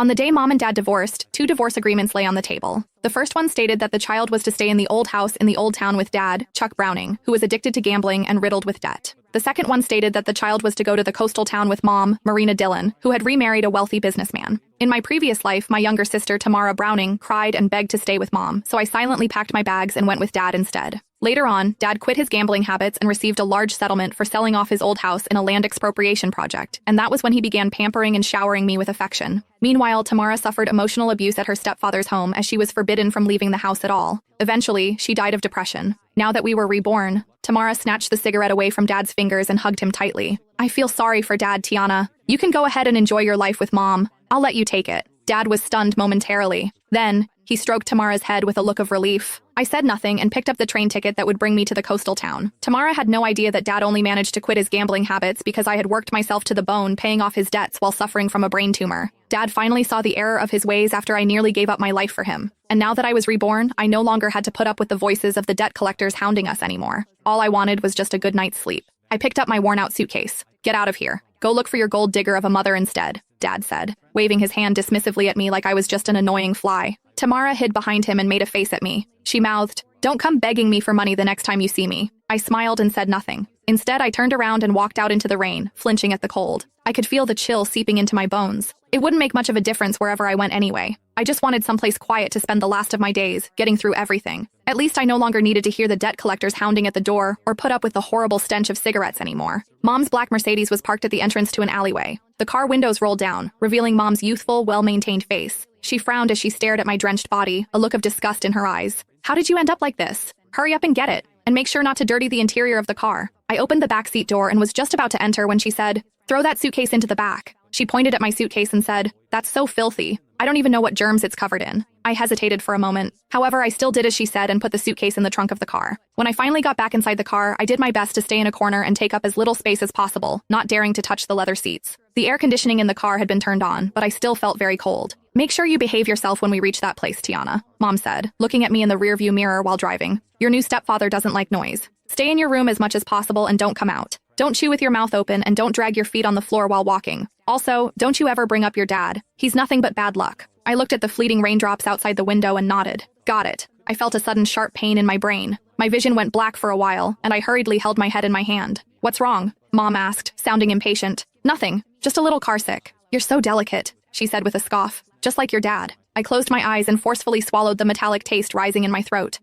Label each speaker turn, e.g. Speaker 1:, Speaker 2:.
Speaker 1: On the day Mom and Dad divorced, two divorce agreements lay on the table. The first one stated that the child was to stay in the old house in the old town with Dad, Chuck Browning, who was addicted to gambling and riddled with debt. The second one stated that the child was to go to the coastal town with Mom, Marina Dillon, who had remarried a wealthy businessman. In my previous life, my younger sister, Tamara Browning, cried and begged to stay with Mom, so I silently packed my bags and went with Dad instead. Later on, Dad quit his gambling habits and received a large settlement for selling off his old house in a land expropriation project, and that was when he began pampering and showering me with affection. Meanwhile, Tamara suffered emotional abuse at her stepfather's home as she was forbidden from leaving the house at all. Eventually, she died of depression. Now that we were reborn, Tamara snatched the cigarette away from Dad's fingers and hugged him tightly. I feel sorry for Dad, Tiana. You can go ahead and enjoy your life with Mom. I'll let you take it. Dad was stunned momentarily. Then, he stroked Tamara's head with a look of relief. I said nothing and picked up the train ticket that would bring me to the coastal town. Tamara had no idea that Dad only managed to quit his gambling habits because I had worked myself to the bone paying off his debts while suffering from a brain tumor. Dad finally saw the error of his ways after I nearly gave up my life for him. And now that I was reborn, I no longer had to put up with the voices of the debt collectors hounding us anymore. All I wanted was just a good night's sleep. I picked up my worn-out suitcase. Get out of here. Go look for your gold digger of a mother instead, Dad said, waving his hand dismissively at me like I was just an annoying fly. Tamara hid behind him and made a face at me. She mouthed, "Don't come begging me for money the next time you see me." I smiled and said nothing. Instead, I turned around and walked out into the rain, flinching at the cold. I could feel the chill seeping into my bones. It wouldn't make much of a difference wherever I went anyway. I just wanted someplace quiet to spend the last of my days, getting through everything. At least I no longer needed to hear the debt collectors hounding at the door or put up with the horrible stench of cigarettes anymore. Mom's black Mercedes was parked at the entrance to an alleyway. The car windows rolled down, revealing Mom's youthful, well-maintained face. She frowned as she stared at my drenched body, a look of disgust in her eyes. "How did you end up like this? Hurry up and get it, and make sure not to dirty the interior of the car." I opened the backseat door and was just about to enter when she said, "Throw that suitcase into the back." She pointed at my suitcase and said, "That's so filthy. I don't even know what germs it's covered in." I hesitated for a moment. However, I still did as she said and put the suitcase in the trunk of the car. When I finally got back inside the car, I did my best to stay in a corner and take up as little space as possible, not daring to touch the leather seats. The air conditioning in the car had been turned on, but I still felt very cold. "Make sure you behave yourself when we reach that place, Tiana," Mom said, looking at me in the rearview mirror while driving. "Your new stepfather doesn't like noise. Stay in your room as much as possible and don't come out. Don't chew with your mouth open and don't drag your feet on the floor while walking. Also, don't you ever bring up your dad. He's nothing but bad luck." I looked at the fleeting raindrops outside the window and nodded. Got it. I felt a sudden sharp pain in my brain. My vision went black for a while, and I hurriedly held my head in my hand. "What's wrong?" Mom asked, sounding impatient. "Nothing. Just a little carsick." "You're so delicate," she said with a scoff. "Just like your dad." I closed my eyes and forcefully swallowed the metallic taste rising in my throat.